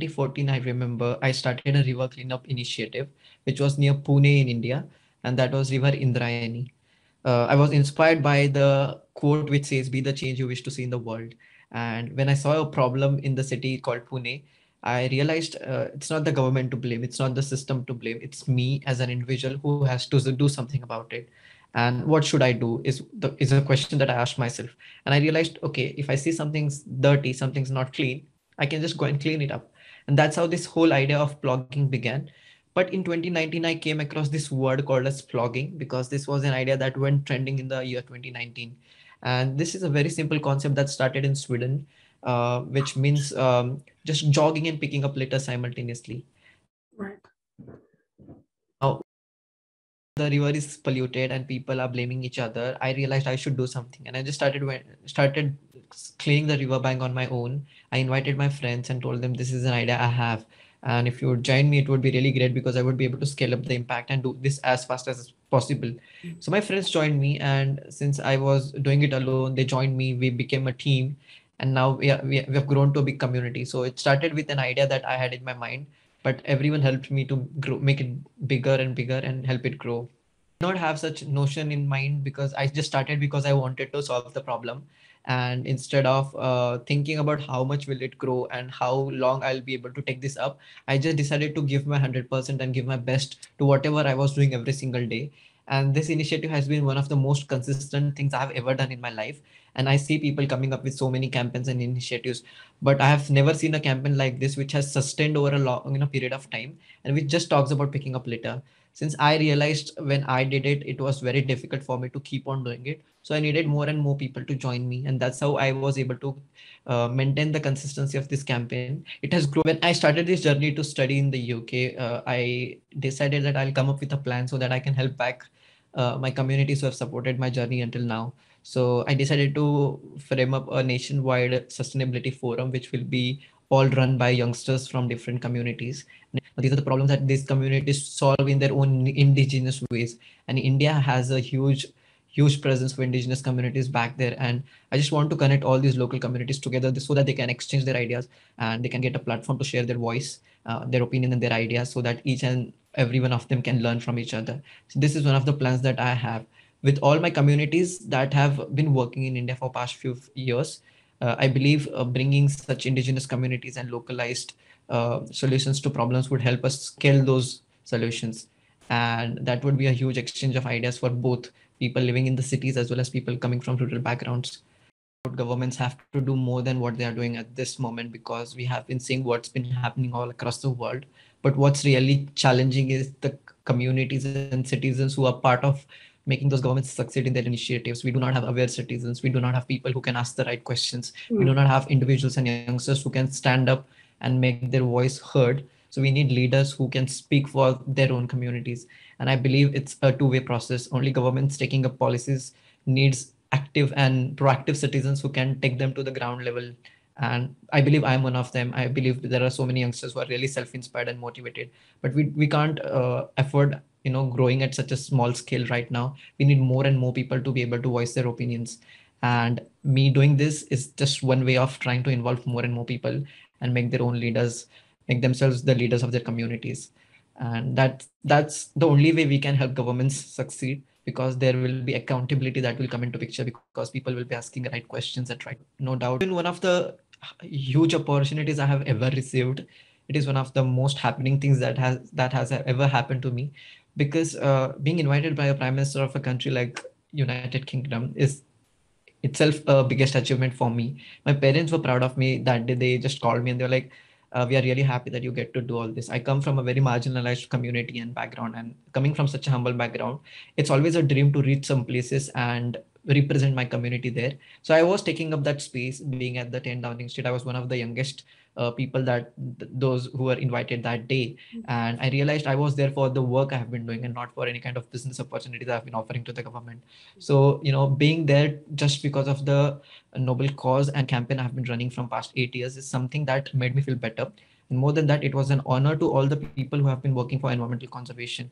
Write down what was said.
2014, I remember I started a river cleanup initiative, which was near Pune in India, and that was River Indrayani. I was inspired by the quote which says, "Be the change you wish to see in the world." And when I saw a problem in the city called Pune, I realized it's not the government to blame, it's not the system to blame, it's me as an individual who has to do something about it. And what should I do is a question that I asked myself. And I realized, okay, if I see something's dirty, something's not clean, I can just go and clean it up. And that's how this whole idea of blogging began. But in 2019, I came across this word called as plogging, because this was an idea that went trending in the year 2019. And this is a very simple concept that started in Sweden, which means just jogging and picking up litter simultaneously. Right. Now, the river is polluted and people are blaming each other, I realized I should do something, and I just started cleaning the riverbank on my own. I invited my friends and told them this is an idea I have, and if you would join me, it would be really great because I would be able to scale up the impact and do this as fast as possible. So my friends joined me, and since I was doing it alone, they joined me. We became a team, and now we have grown to a big community. So it started with an idea that I had in my mind, but everyone helped me to grow, make it bigger and bigger, and help it grow. Not have such notion in mind because I just started because I wanted to solve the problem. And instead of thinking about how much will it grow and how long I'll be able to take this up, I just decided to give my 100% and give my best to whatever I was doing every single day. And this initiative has been one of the most consistent things I have ever done in my life. And I see people coming up with so many campaigns and initiatives, but I have never seen a campaign like this which has sustained over a long period of time, and which just talks about picking up litter. Since I realized when I did it, it was very difficult for me to keep on doing it. So I needed more and more people to join me. And that's how I was able to maintain the consistency of this campaign. It has grown. When I started this journey to study in the UK, I decided that I'll come up with a plan so that I can help back my communities who have supported my journey until now. So I decided to frame up a nationwide sustainability forum, which will be all run by youngsters from different communities. These are the problems that these communities solve in their own indigenous ways. And India has a huge presence for indigenous communities back there. And I just want to connect all these local communities together so that they can exchange their ideas and they can get a platform to share their voice, their opinion and their ideas, so that each and every one of them can learn from each other. So this is one of the plans that I have with all my communities that have been working in India for past few years. I believe bringing such indigenous communities and localized solutions to problems would help us scale those solutions. And that would be a huge exchange of ideas for both people living in the cities as well as people coming from rural backgrounds. Governments have to do more than what they are doing at this moment, because we have been seeing what's been happening all across the world. But what's really challenging is the communities and citizens who are part of making those governments succeed in their initiatives. We do not have aware citizens. We do not have people who can ask the right questions. We do not have individuals and youngsters who can stand up and make their voice heard. So we need leaders who can speak for their own communities. And I believe it's a two-way process. Only governments taking up policies needs active and proactive citizens who can take them to the ground level. And I believe I'm one of them. I believe there are so many youngsters who are really self-inspired and motivated, but we can't afford growing at such a small scale right now. We need more and more people to be able to voice their opinions. And me doing this is just one way of trying to involve more and more people and make their own leaders, make themselves the leaders of their communities. And that's the only way we can help governments succeed, because there will be accountability that will come into picture, because people will be asking the right questions at right. No doubt, even one of the huge opportunities I have ever received, it is one of the most happening things that has ever happened to me. Because being invited by a prime minister of a country like United Kingdom is itself a biggest achievement for me. My parents were proud of me that day. They just called me and they were like, "We are really happy that you get to do all this." I come from a very marginalized community and background, and coming from such a humble background, it's always a dream to reach some places and represent my community there. So I was taking up that space, being at the 10 Downing Street. I was one of the youngest people those who were invited that day. And I realized I was there for the work I have been doing and not for any kind of business opportunities I've been offering to the government. So, being there just because of the noble cause and campaign I've been running from past 8 years is something that made me feel better. And more than that, it was an honor to all the people who have been working for environmental conservation.